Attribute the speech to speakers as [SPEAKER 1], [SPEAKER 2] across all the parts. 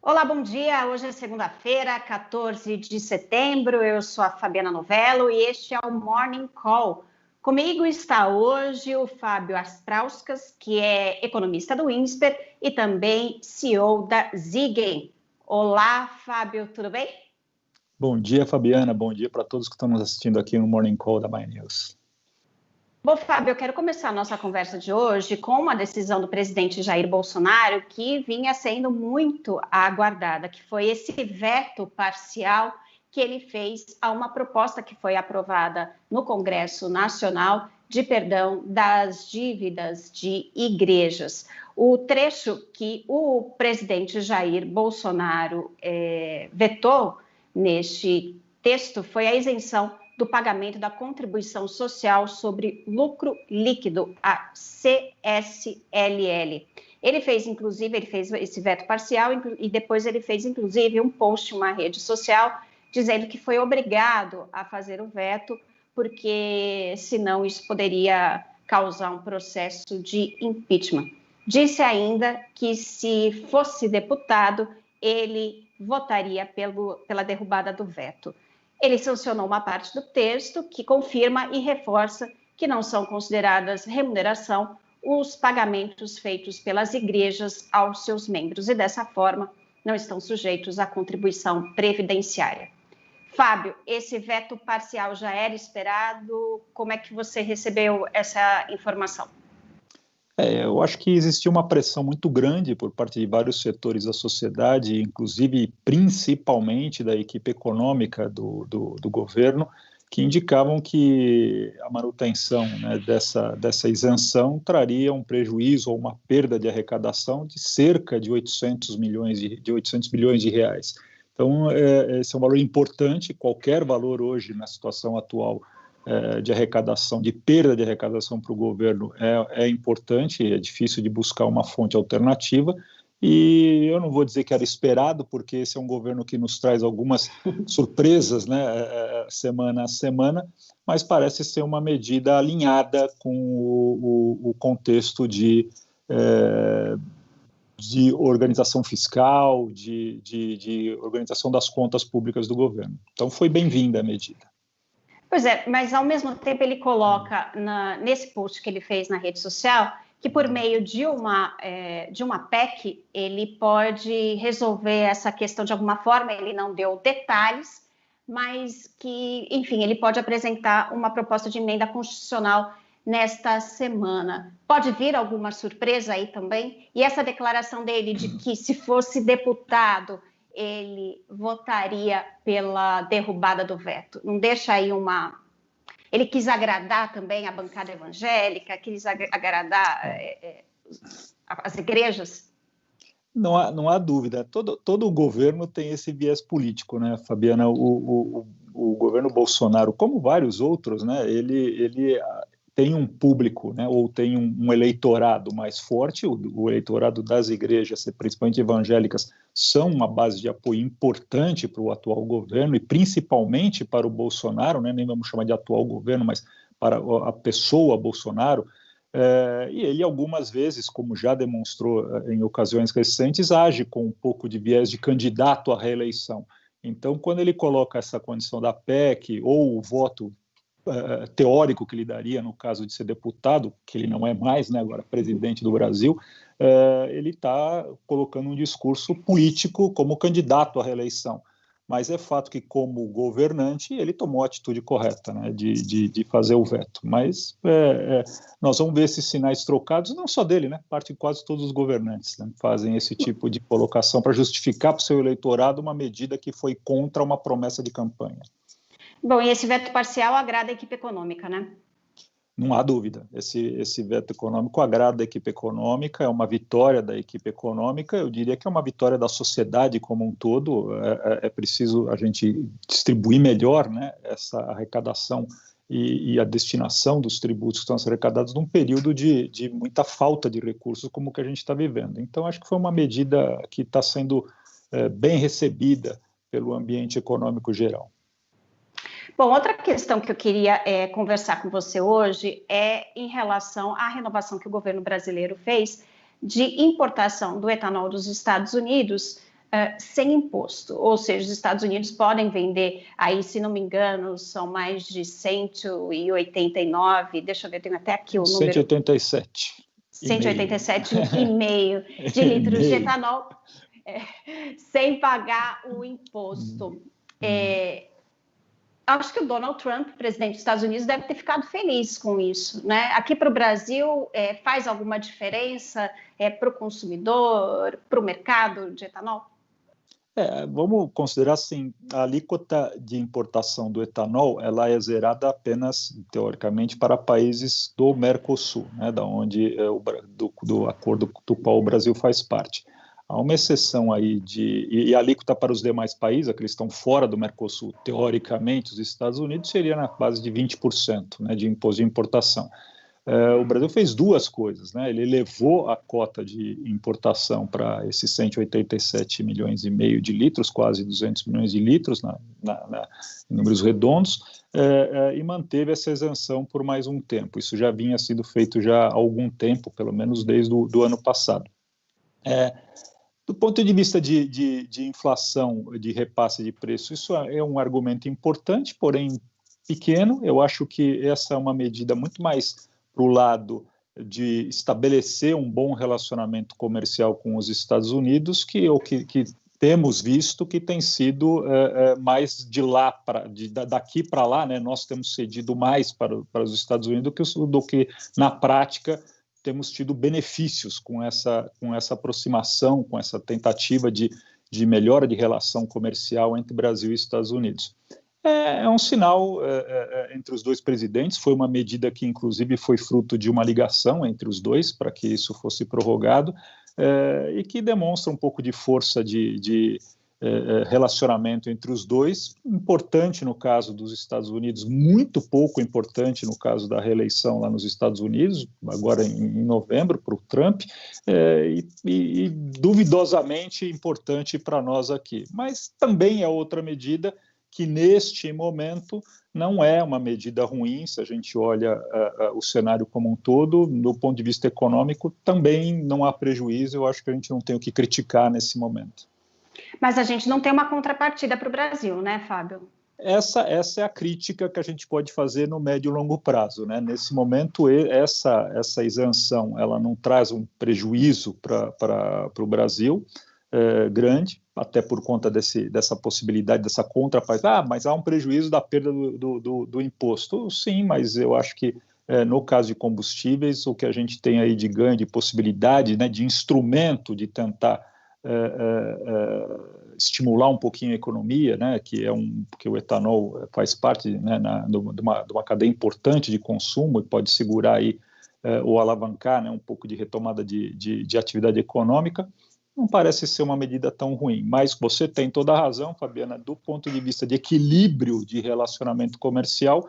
[SPEAKER 1] Olá, bom dia. Hoje é segunda-feira, 14 de setembro. Eu sou a Fabiana Novello e este é o Morning Call. Comigo está hoje o Fábio Astrauskas, que é economista do INSPER e também CEO da Zigen. Olá, Fábio, tudo bem?
[SPEAKER 2] Bom dia, Fabiana. Bom dia para todos que estão nos assistindo aqui no Morning Call da My News.
[SPEAKER 1] Bom, Fábio, eu quero começar a nossa conversa de hoje com uma decisão do presidente Jair Bolsonaro que vinha sendo muito aguardada, que foi esse veto parcial que ele fez a uma proposta que foi aprovada no Congresso Nacional de perdão das dívidas de igrejas. O trecho que o presidente Jair Bolsonaro vetou neste texto foi a isenção do pagamento da contribuição social sobre lucro líquido, a CSLL. Ele fez esse veto parcial e depois ele fez, inclusive, um post em uma rede social dizendo que foi obrigado a fazer o veto porque, senão, isso poderia causar um processo de impeachment. Disse ainda que, se fosse deputado, ele votaria pela derrubada do veto. Ele sancionou uma parte do texto que confirma e reforça que não são consideradas remuneração os pagamentos feitos pelas igrejas aos seus membros e, dessa forma, não estão sujeitos à contribuição previdenciária. Fábio, esse veto parcial já era esperado? Como é que você recebeu essa informação?
[SPEAKER 2] Eu acho que existia uma pressão muito grande por parte de vários setores da sociedade, inclusive principalmente da equipe econômica do governo, que indicavam que a manutenção, né, dessa isenção traria um prejuízo ou uma perda de arrecadação de cerca de 800 bilhões de reais. Então, esse é um valor importante. Qualquer valor hoje, na situação atual, de arrecadação, de perda de arrecadação para o governo é importante, é difícil de buscar uma fonte alternativa, e eu não vou dizer que era esperado, porque esse é um governo que nos traz algumas surpresas, né, semana a semana, mas parece ser uma medida alinhada com o contexto de organização fiscal, de organização das contas públicas do governo. Então, foi bem-vinda a medida.
[SPEAKER 1] Pois é, mas ao mesmo tempo ele coloca nesse post que ele fez na rede social que por meio de uma PEC ele pode resolver essa questão de alguma forma. Ele não deu detalhes, mas que, enfim, ele pode apresentar uma proposta de emenda constitucional nesta semana. Pode vir alguma surpresa aí também? E essa declaração dele de que, se fosse deputado, ele votaria pela derrubada do veto. Não deixa aí uma... Ele quis agradar também a bancada evangélica, quis agradar as igrejas?
[SPEAKER 2] Não há dúvida. Todo o governo tem esse viés político, né, Fabiana? O governo Bolsonaro, como vários outros, né, ele tem um público, né, ou tem um eleitorado mais forte. O eleitorado das igrejas, principalmente evangélicas, são uma base de apoio importante para o atual governo e principalmente para o Bolsonaro, né, nem vamos chamar de atual governo, mas para a pessoa Bolsonaro. E ele, algumas vezes, como já demonstrou em ocasiões recentes, age com um pouco de viés de candidato à reeleição. Então, quando ele coloca essa condição da PEC ou o voto teórico que ele daria no caso de ser deputado, que ele não é mais, né, agora presidente do Brasil, ele está colocando um discurso político como candidato à reeleição. Mas é fato que, como governante, ele tomou a atitude correta, né, de fazer o veto. Mas nós vamos ver esses sinais trocados, não só dele, né, parte de quase todos os governantes, né, fazem esse tipo de colocação para justificar para o seu eleitorado uma medida que foi contra uma promessa de campanha.
[SPEAKER 1] Bom, e esse veto parcial agrada a equipe econômica, né?
[SPEAKER 2] Não há dúvida. Esse veto econômico agrada a equipe econômica, é uma vitória da equipe econômica. Eu diria que é uma vitória da sociedade como um todo. É preciso a gente distribuir melhor, né, essa arrecadação e a destinação dos tributos que estão sendo arrecadados num período de muita falta de recursos como o que a gente está vivendo. Então, acho que foi uma medida que está sendo bem recebida pelo ambiente econômico geral.
[SPEAKER 1] Bom, outra questão que eu queria conversar com você hoje é em relação à renovação que o governo brasileiro fez de importação do etanol dos Estados Unidos, sem imposto, ou seja, os Estados Unidos podem vender, aí, se não me engano, são mais de 189, deixa eu ver, tenho até aqui o número.
[SPEAKER 2] 187.
[SPEAKER 1] 187,5 de litros de etanol, sem pagar o imposto. Acho que o Donald Trump, presidente dos Estados Unidos, deve ter ficado feliz com isso, né? Aqui para o Brasil, faz alguma diferença para o consumidor, para o mercado de etanol?
[SPEAKER 2] Vamos considerar assim, a alíquota de importação do etanol, ela é zerada apenas, teoricamente, para países do Mercosul, né, da onde do acordo do qual o Brasil faz parte. Há uma exceção aí e a alíquota para os demais países, aqueles que estão fora do Mercosul, teoricamente, os Estados Unidos, seria na base de 20%, né, de imposto de importação. O Brasil fez duas coisas, né? Ele elevou a cota de importação para esses 187 milhões e meio de litros, quase 200 milhões de litros em números redondos, e manteve essa isenção por mais um tempo. Isso já vinha sido feito já há algum tempo, pelo menos desde o ano passado. Do ponto de vista de inflação, de repasse de preço, isso é um argumento importante, porém pequeno. Eu acho que essa é uma medida muito mais para o lado de estabelecer um bom relacionamento comercial com os Estados Unidos, que temos visto que tem sido mais daqui para lá, né? Nós temos cedido mais para os Estados Unidos do que na prática temos tido benefícios com essa aproximação, com essa tentativa de melhora de relação comercial entre Brasil e Estados Unidos. É um sinal entre os dois presidentes, foi uma medida que, inclusive, foi fruto de uma ligação entre os dois para que isso fosse prorrogado, e que demonstra um pouco de força de relacionamento entre os dois, importante no caso dos Estados Unidos, muito pouco importante no caso da reeleição lá nos Estados Unidos, agora em novembro, para o Trump, e duvidosamente importante para nós aqui. Mas também é outra medida que neste momento não é uma medida ruim, se a gente olha o cenário como um todo, do ponto de vista econômico, também não há prejuízo, eu acho que a gente não tem o que criticar nesse momento.
[SPEAKER 1] Mas a gente não tem uma contrapartida para o Brasil, né, Fábio?
[SPEAKER 2] Essa é a crítica que a gente pode fazer no médio e longo prazo, né? Nesse momento, essa isenção ela não traz um prejuízo para o Brasil, grande, até por conta dessa possibilidade, dessa contrapartida. Mas há um prejuízo da perda do imposto. Sim, mas eu acho que no caso de combustíveis, o que a gente tem aí de ganho, de possibilidade, né, de instrumento de tentar estimular um pouquinho a economia, né, porque o etanol faz parte, né, de uma cadeia importante de consumo e pode segurar aí, ou alavancar, né, um pouco de retomada de atividade econômica. Não parece ser uma medida tão ruim, mas você tem toda a razão, Fabiana, do ponto de vista de equilíbrio de relacionamento comercial,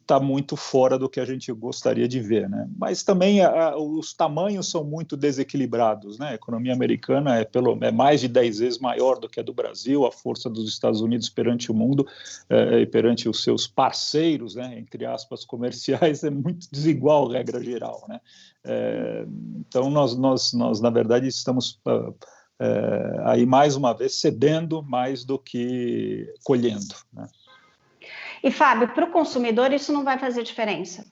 [SPEAKER 2] está muito fora do que a gente gostaria de ver, né? Mas também os tamanhos são muito desequilibrados, né? A economia americana é mais de 10 vezes maior do que a do Brasil, a força dos Estados Unidos perante o mundo e perante os seus parceiros, né, entre aspas, comerciais, é muito desigual, regra geral, né? Então, nós, na verdade, estamos aí, mais uma vez, cedendo mais do que colhendo, né?
[SPEAKER 1] E, Fábio, para o consumidor isso não vai fazer diferença?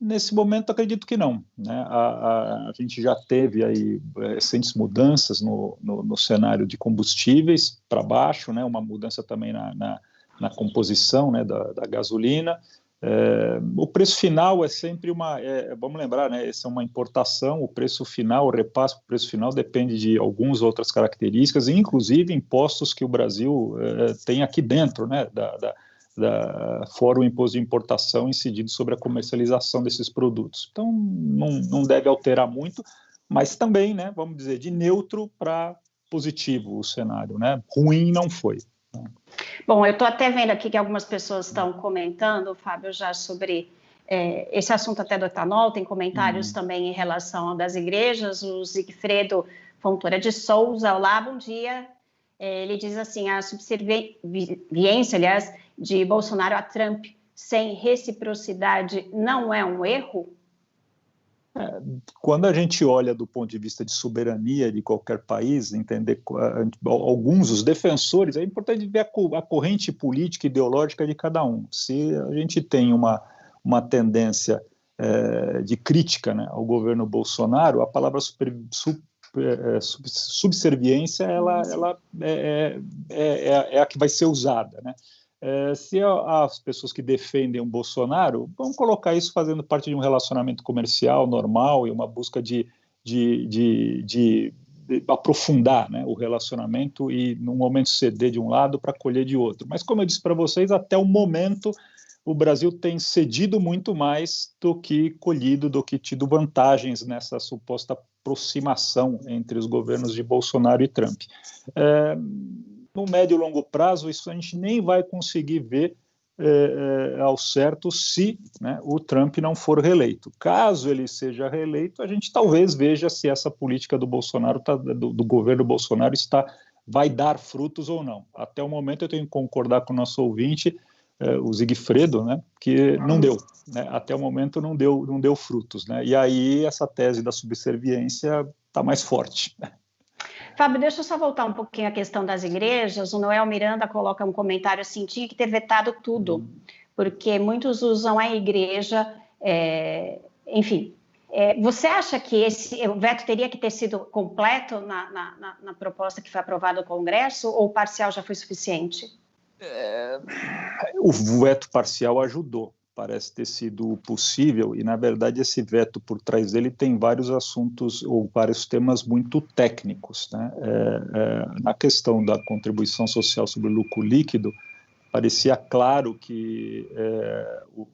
[SPEAKER 2] Nesse momento, acredito que não, né? A gente já teve aí recentes mudanças no cenário de combustíveis para baixo, né? Uma mudança também na composição, né, da gasolina. O preço final é sempre vamos lembrar, né? Essa é uma importação, o preço final, o repasse para o preço final depende de algumas outras características, inclusive impostos que o Brasil tem aqui dentro, né? Fora o imposto de importação incidido sobre a comercialização desses produtos. Então, não deve alterar muito, mas também, né, vamos dizer, de neutro para positivo o cenário, né? Ruim não foi.
[SPEAKER 1] Bom, eu estou até vendo aqui que algumas pessoas estão comentando, Fábio, já sobre esse assunto até do etanol, tem comentários também em relação das igrejas. O Zigfredo Fontoura de Souza, olá, bom dia. Ele diz assim, a subserviência, aliás, de Bolsonaro a Trump sem reciprocidade não é um erro?
[SPEAKER 2] Quando a gente olha do ponto de vista de soberania de qualquer país, entender alguns, os defensores, é importante ver a corrente política e ideológica de cada um. Se a gente tem uma tendência de crítica, né, ao governo Bolsonaro, a palavra subserviência ela é a que vai ser usada, né? Se as pessoas que defendem o Bolsonaro vão colocar isso fazendo parte de um relacionamento comercial normal e uma busca de aprofundar, né, o relacionamento e, num momento, ceder de um lado para colher de outro. Mas, como eu disse para vocês, até o momento, o Brasil tem cedido muito mais do que colhido, do que tido vantagens nessa suposta aproximação entre os governos de Bolsonaro e Trump. No médio e longo prazo, isso a gente nem vai conseguir ver ao certo se, né, o Trump não for reeleito. Caso ele seja reeleito, a gente talvez veja se essa política do Bolsonaro, do governo Bolsonaro, vai dar frutos ou não. Até o momento, eu tenho que concordar com o nosso ouvinte, o Zigfredo, né, que não deu. Né, até o momento não deu frutos. Né, e aí essa tese da subserviência está mais forte.
[SPEAKER 1] Fábio, deixa eu só voltar um pouquinho à questão das igrejas. O Noel Miranda coloca um comentário assim, tinha que ter vetado tudo, porque muitos usam a igreja, enfim. Você acha que o veto teria que ter sido completo na proposta que foi aprovada no Congresso, ou parcial já foi suficiente?
[SPEAKER 2] O veto parcial ajudou, parece ter sido possível, e, na verdade, esse veto por trás dele tem vários assuntos ou vários temas muito técnicos. Né? Na questão da contribuição social sobre o lucro líquido, parecia claro que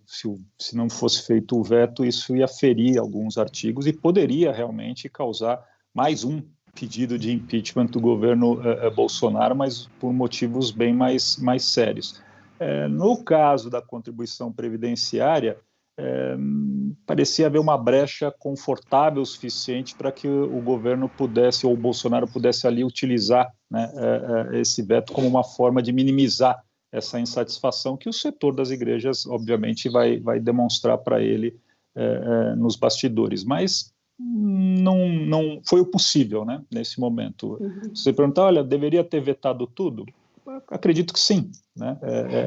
[SPEAKER 2] se não fosse feito o veto, isso ia ferir alguns artigos e poderia realmente causar mais um pedido de impeachment do governo Bolsonaro, mas por motivos bem mais sérios. No caso da contribuição previdenciária, parecia haver uma brecha confortável o suficiente para que o governo pudesse, ou o Bolsonaro pudesse ali utilizar, né, esse veto como uma forma de minimizar essa insatisfação que o setor das igrejas, obviamente, vai demonstrar para ele nos bastidores. Mas não foi o possível, né, nesse momento. Se você perguntar, olha, deveria ter vetado tudo? Acredito que sim. Né?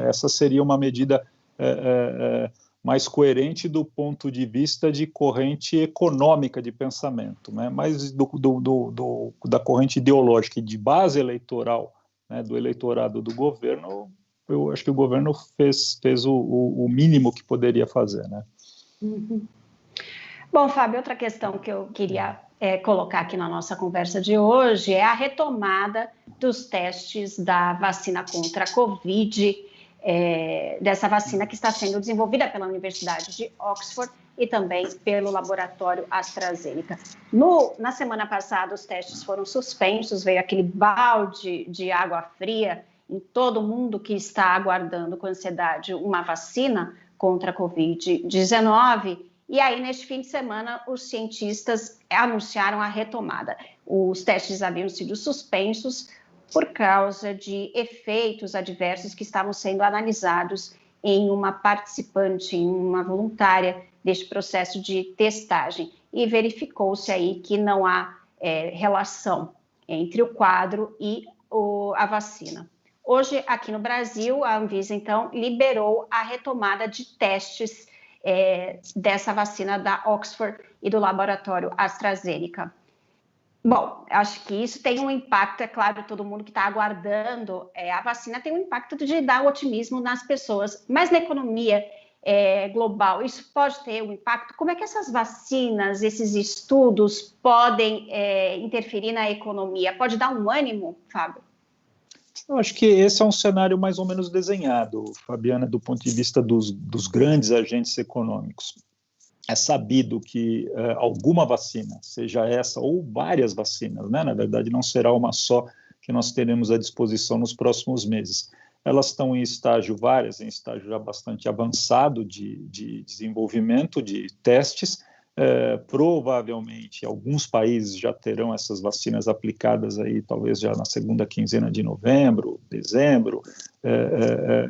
[SPEAKER 2] Essa seria uma medida mais coerente do ponto de vista de corrente econômica de pensamento, né? Mas da corrente ideológica e de base eleitoral, né, do eleitorado do governo, eu acho que o governo fez o mínimo que poderia fazer. Né?
[SPEAKER 1] Bom, Fábio, outra questão que eu queria colocar aqui na nossa conversa de hoje é a retomada dos testes da vacina contra a Covid, dessa vacina que está sendo desenvolvida pela Universidade de Oxford e também pelo laboratório AstraZeneca. Na semana passada, os testes foram suspensos, veio aquele balde de água fria em todo mundo que está aguardando com ansiedade uma vacina contra a Covid-19. E aí, neste fim de semana, os cientistas anunciaram a retomada. Os testes haviam sido suspensos por causa de efeitos adversos que estavam sendo analisados em uma participante, em uma voluntária deste processo de testagem. E verificou-se aí que não há relação entre o quadro e a vacina. Hoje, aqui no Brasil, a Anvisa, então, liberou a retomada de testes dessa vacina da Oxford e do laboratório AstraZeneca. Bom, acho que isso tem um impacto, é claro, todo mundo que está aguardando a vacina tem um impacto de dar otimismo nas pessoas, mas na economia global, isso pode ter um impacto? Como é que essas vacinas, esses estudos podem interferir na economia? Pode dar um ânimo, Fábio?
[SPEAKER 2] Eu acho que esse é um cenário mais ou menos desenhado, Fabiana, do ponto de vista dos grandes agentes econômicos. É sabido que alguma vacina, seja essa ou várias vacinas, né? Na verdade não será uma só que nós teremos à disposição nos próximos meses. Elas estão em várias em estágio já bastante avançado de desenvolvimento, de testes. Provavelmente alguns países já terão essas vacinas aplicadas aí, talvez já na segunda quinzena de novembro, dezembro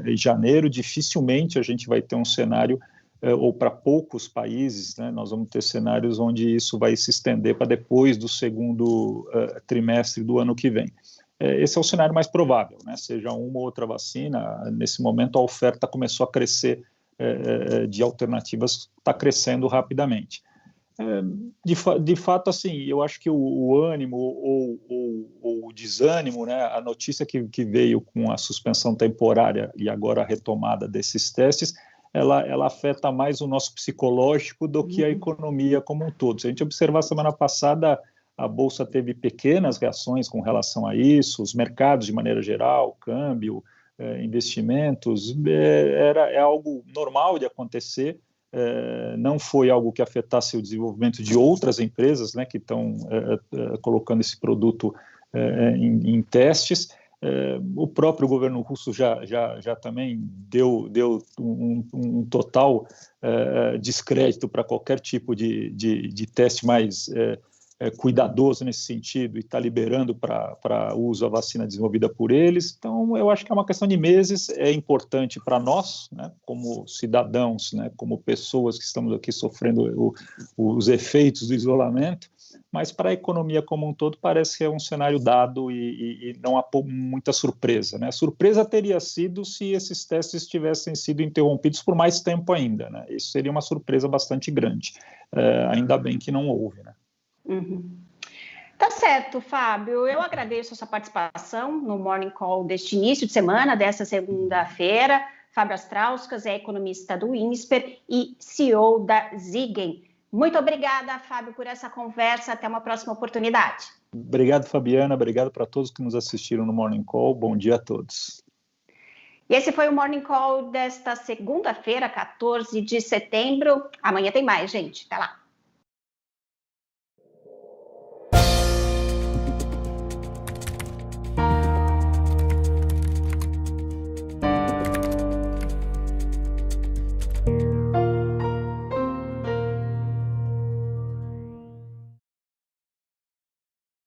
[SPEAKER 2] e janeiro. Dificilmente a gente vai ter um cenário ou para poucos países, né, nós vamos ter cenários onde isso vai se estender para depois do segundo trimestre do ano que vem. Esse é o cenário mais provável, né, seja uma ou outra vacina. Nesse momento, a oferta começou a crescer de alternativas, está crescendo rapidamente. De fato, assim, eu acho que o ânimo ou o desânimo, né, a notícia que veio com a suspensão temporária e agora a retomada desses testes, ela afeta mais o nosso psicológico do que a economia como um todo. Se a gente observar a semana passada, a Bolsa teve pequenas reações com relação a isso, os mercados de maneira geral, câmbio, investimentos, é algo normal de acontecer. Não foi algo que afetasse o desenvolvimento de outras empresas, né, que estão colocando esse produto em testes. O próprio governo russo já também deu um total descrédito para qualquer tipo de teste mais cuidadoso nesse sentido, e está liberando para uso a vacina desenvolvida por eles. Então, eu acho que é uma questão de meses. É importante para nós, né, como cidadãos, né, como pessoas que estamos aqui sofrendo os efeitos do isolamento, mas para a economia como um todo parece que é um cenário dado e não há muita surpresa, né? A surpresa teria sido se esses testes tivessem sido interrompidos por mais tempo ainda, né? Isso seria uma surpresa bastante grande. Ainda bem que não houve, né?
[SPEAKER 1] Uhum. Tá certo, Fábio. Eu agradeço a sua participação no Morning Call deste início de semana, dessa segunda-feira. Fábio Astrauskas é economista do INSPER e CEO da Siegen. Muito obrigada, Fábio, por essa conversa. Até uma próxima oportunidade.
[SPEAKER 2] Obrigado, Fabiana. Obrigado para todos que nos assistiram no Morning Call. Bom dia a todos.
[SPEAKER 1] E esse foi o Morning Call desta segunda-feira, 14 de setembro. Amanhã tem mais, gente. Até lá.